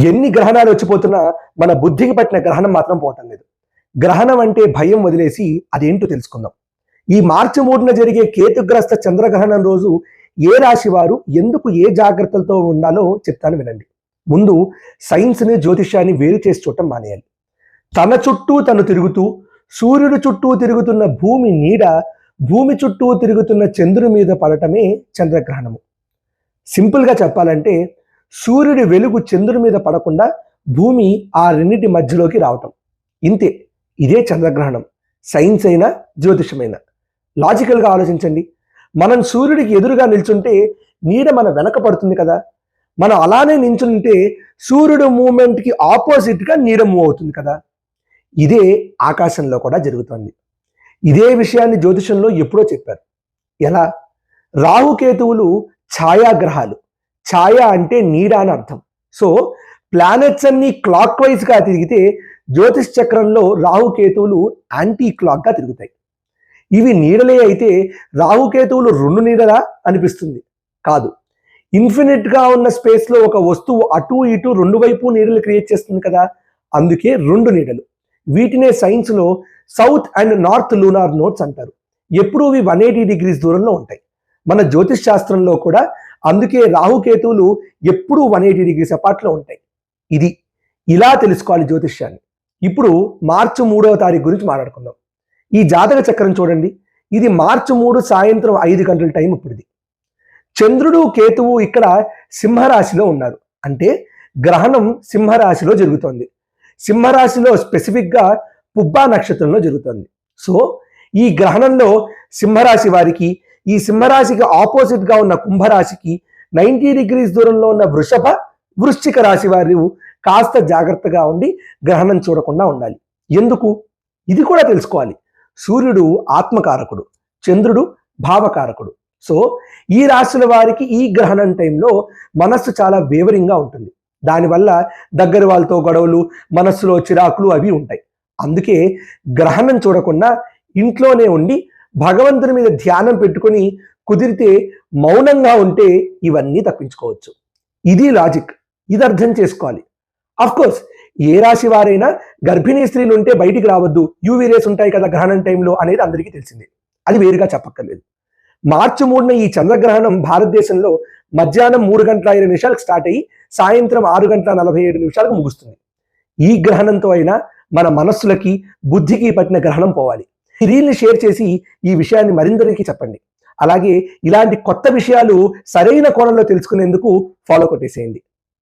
ఎన్ని గ్రహణాలు వచ్చిపోతున్నా మన బుద్ధికి పట్టిన గ్రహణం మాత్రం పోవటం లేదు. గ్రహణం అంటే భయం వదిలేసి అదేంటో తెలుసుకుందాం. ఈ మార్చి 3న జరిగే కేతుగ్రస్త చంద్రగ్రహణం రోజు ఏ రాశి వారు ఎందుకు ఏ జాగ్రత్తలతో ఉండాలో చెప్తాను వినండి. ముందు సైన్స్ని జ్యోతిష్యాన్ని వేరు చేసి చూడటం మానేయాలి. తన చుట్టూ తను తిరుగుతూ సూర్యుడి చుట్టూ తిరుగుతున్న భూమి నీడ భూమి చుట్టూ తిరుగుతున్న చంద్రుని మీద పడటమే చంద్రగ్రహణము. సింపుల్గా చెప్పాలంటే సూర్యుడి వెలుగు చంద్రుని మీద పడకుండా భూమి ఆ రెండింటి మధ్యలోకి రావటం, ఇంతే. ఇదే చంద్రగ్రహణం. సైన్స్ అయినా జ్యోతిషమైనా. లాజికల్గా ఆలోచించండి. మనం సూర్యుడికి ఎదురుగా నిల్చుంటే నీడ మన వెనక పడుతుంది కదా. మనం అలానే నిల్చుంటే సూర్యుడు మూమెంట్కి ఆపోజిట్గా నీడ మూవ్ అవుతుంది కదా. ఇదే ఆకాశంలో కూడా జరుగుతుంది. ఇదే విషయాన్ని జ్యోతిషంలో ఎప్పుడో చెప్పారు. ఎలా? రాహుకేతువులు ఛాయాగ్రహాలు. ఛాయ అంటే నీడ అని అర్థం. సో ప్లానెట్స్ అన్ని క్లాక్ వైజ్గా తిరిగితే జ్యోతిష్ చక్రంలో రాహుకేతువులు యాంటీ క్లాక్గా తిరుగుతాయి. ఇవి నీడలే అయితే రాహుకేతువులు రెండు నీడలా అనిపిస్తుంది. కాదు, ఇన్ఫినిట్గా ఉన్న స్పేస్లో ఒక వస్తువు అటు ఇటు రెండు వైపు నీడలు క్రియేట్ చేస్తుంది కదా, అందుకే రెండు నీడలు. వీటినే సైన్స్లో south and north lunar nodes అంటారు. ఎప్పుడూ ఇవి 180 degrees దూరంలో ఉంటాయి. మన జ్యోతిష్ శాస్త్రంలో కూడా అందుకే రాహుకేతువులు ఎప్పుడూ 180 degrees అపార్ట్లో ఉంటాయి. ఇది ఇలా తెలుసుకోవాలి జ్యోతిష్యాన్ని. ఇప్పుడు మార్చి 3వ తారీఖు గురించి మాట్లాడుకుందాం. ఈ జాతక చక్రం చూడండి. ఇది మార్చి 3 సాయంత్రం 5 గంటల టైం. ఇప్పుడు ఇది చంద్రుడు కేతువు ఇక్కడ సింహరాశిలో ఉన్నారు. అంటే గ్రహణం సింహరాశిలో జరుగుతోంది. సింహరాశిలో స్పెసిఫిక్గా పుబ్బా నక్షత్రంలో జరుగుతుంది. సో ఈ గ్రహణంలో సింహరాశి వారికి, ఈ సింహరాశికి ఆపోజిట్గా ఉన్న కుంభరాశికి 90 degrees దూరంలో ఉన్న వృశ్చిక రాశి వారు కాస్త జాగ్రత్తగా ఉండి గ్రహణం చూడకుండా ఉండాలి. ఎందుకు? ఇది కూడా తెలుసుకోవాలి. సూర్యుడు ఆత్మకారకుడు, చంద్రుడు భావకారకుడు. సో ఈ రాశుల వారికి ఈ గ్రహణం టైంలో మనస్సు చాలా వేవరింగ్గా ఉంటుంది. దానివల్ల దగ్గర వాళ్ళతో గొడవలు, మనస్సులో చిరాకులు అవి ఉంటాయి. అందుకే గ్రహణం చూడకుండా ఇంట్లోనే ఉండి భగవంతుని మీద ధ్యానం పెట్టుకొని కుదిరితే మౌనంగా ఉంటే ఇవన్నీ తప్పించుకోవచ్చు. ఇది లాజిక్. ఇది అర్థం చేసుకోవాలి. కోర్స్ ఏ రాశి వారైనా గర్భిణీ స్త్రీలు ఉంటే బయటికి రావద్దు, యూవీ రేస్ ఉంటాయి కదా గ్రహణం టైంలో అనేది అందరికీ తెలిసిందే. అది వేరుగా చెప్పక్కర్లేదు. మార్చి 3న ఈ చంద్రగ్రహణం భారతదేశంలో మధ్యాహ్నం 3:20 స్టార్ట్ అయ్యి సాయంత్రం 6:47 ముగుస్తుంది. ఈ గ్రహణంతో అయినా మన మనస్సులకి బుద్ధికి పట్టిన గ్రహణం పోవాలి. ఈ రీల్ని షేర్ చేసి ఈ విషయాన్ని మరిందరికి చెప్పండి. అలాగే ఇలాంటి కొత్త విషయాలు సరైన కోణంలో తెలుసుకునేందుకు ఫాలో కొట్టేసేయండి.